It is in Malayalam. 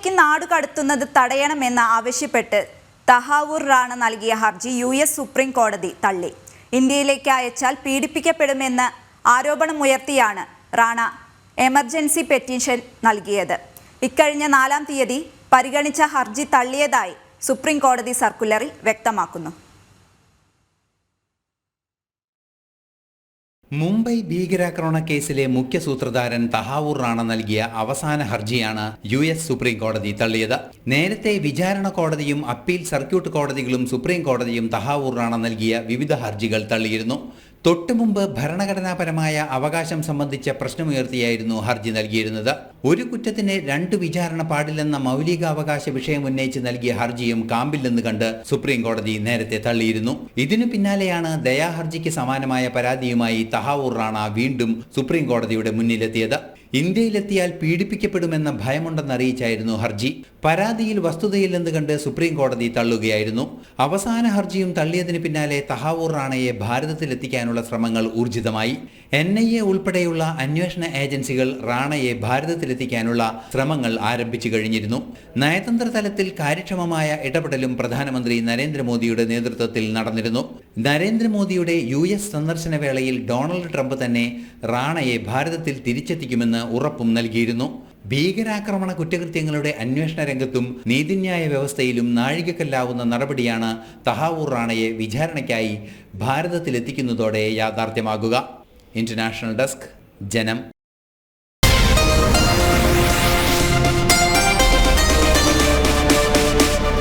ഇന്ത്യയിലേക്ക് നാടുകടത്തുന്നത് തടയണമെന്ന് ആവശ്യപ്പെട്ട് തഹാവൂർ റാണ നൽകിയ ഹർജി US സുപ്രീം കോടതി തള്ളി. ഇന്ത്യയിലേക്ക് അയച്ചാൽ പീഡിപ്പിക്കപ്പെടുമെന്ന് ആരോപണമുയർത്തിയാണ് റാണ എമർജൻസി പെറ്റീഷൻ നൽകിയത്. ഇക്കഴിഞ്ഞ 4-ാം തീയതി പരിഗണിച്ച ഹർജി തള്ളിയതായി സുപ്രീം കോടതി സർക്കുലറിൽ വ്യക്തമാക്കുന്നു. മുംബൈ ഭീകരാക്രമണ കേസിലെ മുഖ്യ സൂത്രധാരൻ തഹാവൂർ റാണ നൽകിയ അവസാന ഹർജിയാണ് US സുപ്രീം കോടതി തള്ളിയത്. നേരത്തെ വിചാരണ കോടതിയും അപ്പീൽ സർക്യൂട്ട് കോടതികളും സുപ്രീം കോടതിയും തഹാവൂർ റാണ നൽകിയ വിവിധ ഹർജികൾ തള്ളിയിരുന്നു. തൊട്ടുമുമ്പ് ഭരണഘടനാപരമായ അവകാശം സംബന്ധിച്ച പ്രശ്നമുയർത്തിയായിരുന്നു ഹർജി നൽകിയിരുന്നത്. ഒരു കുറ്റത്തിന് 2 വിചാരണ പാടില്ലെന്ന മൗലികാവകാശ വിഷയം ഉന്നയിച്ച് നൽകിയ ഹർജിയും കാമ്പിൽ നിന്ന് കണ്ട് സുപ്രീം കോടതി നേരത്തെ തള്ളിയിരുന്നു. ഇതിനു പിന്നാലെയാണ് ദയാഹർജിക്ക് സമാനമായ പരാതിയുമായി തഹാവൂർ റാണ വീണ്ടും സുപ്രീം കോടതിയുടെ മുന്നിലെത്തിയത്. ഇന്ത്യയിലെത്തിയാൽ പീഡിപ്പിക്കപ്പെടുമെന്ന ഭയമുണ്ടെന്നറിയിച്ചായിരുന്നു ഹർജി. പരാതിയിൽ വസ്തുതയില്ലെന്ന് കണ്ട് സുപ്രീം കോടതി തള്ളുകയായിരുന്നു. അവസാന ഹർജിയും തള്ളിയതിന് പിന്നാലെ തഹാവൂർ റാണയെ ഭാരതത്തിലെത്തിക്കാനുള്ള ശ്രമങ്ങൾ ഊർജിതമായി. NIA ഉൾപ്പെടെയുള്ള അന്വേഷണ ഏജൻസികൾ റാണയെ ഭാരതത്തിലെത്തിക്കാനുള്ള ശ്രമങ്ങൾ ആരംഭിച്ചു കഴിഞ്ഞിരുന്നു. നയതന്ത്ര തലത്തിൽ കാര്യക്ഷമമായ ഇടപെടലും പ്രധാനമന്ത്രി നരേന്ദ്രമോദിയുടെ നേതൃത്വത്തിൽ നടന്നിരുന്നു. നരേന്ദ്രമോദിയുടെ US സന്ദർശന വേളയിൽ ഡൊണാൾഡ് ട്രംപ് തന്നെ റാണയെ ഭാരതത്തിൽ തിരിച്ചെത്തിക്കുമെന്ന് ഉറപ്പും നൽകിയിരുന്നു. ഭീകരാക്രമണ കുറ്റകൃത്യങ്ങളുടെ അന്വേഷണ രംഗത്തും നീതിന്യായ വ്യവസ്ഥയിലും നാഴികക്കല്ലാവുന്ന നടപടിയാണ് തഹാവൂർ റാണയെ വിചാരണയ്ക്കായി ഭാരതത്തിലെത്തിക്കുന്നതോടെ യാഥാർത്ഥ്യമാകുക. ഇന്റർനാഷണൽ ഡെസ്ക്, ജനം.